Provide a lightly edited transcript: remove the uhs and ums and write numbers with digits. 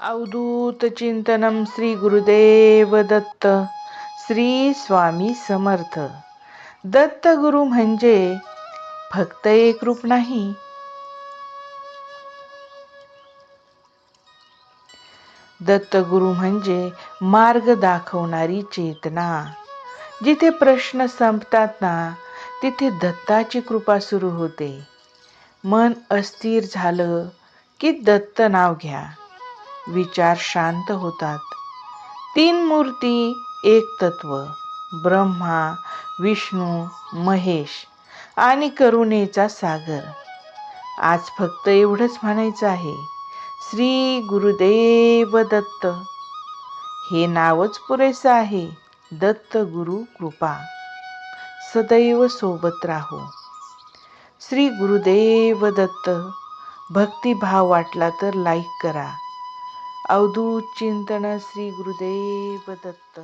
अवधूत चिंतनम श्री गुरुदेव दत्त. श्री स्वामी समर्थ. दत्त गुरु म्हणजे फक्त एक रूप नाही. दत्त गुरु म्हणजे मार्ग दाखवणारी चेतना. जिथे प्रश्न संपतात ना, तिथे दत्ताची कृपा सुरू होते. मन अस्थिर झालं की दत्त नाव घ्या. विचार शांत होतात. तीन मूर्ती, एक तत्व, ब्रह्मा, विष्णू, महेश आणि करुणेचा सागर. आज फक्त एवढंच म्हणायचं आहे, श्री गुरुदेव दत्त. हे नावच पुरेसं आहे. दत्त गुरु कृपा सदैव सोबत राहो. श्री गुरुदेव दत्त. भक्तिभाव वाटला तर लाईक करा. अवधूत चिंतन श्री गुरुदेव दत्त.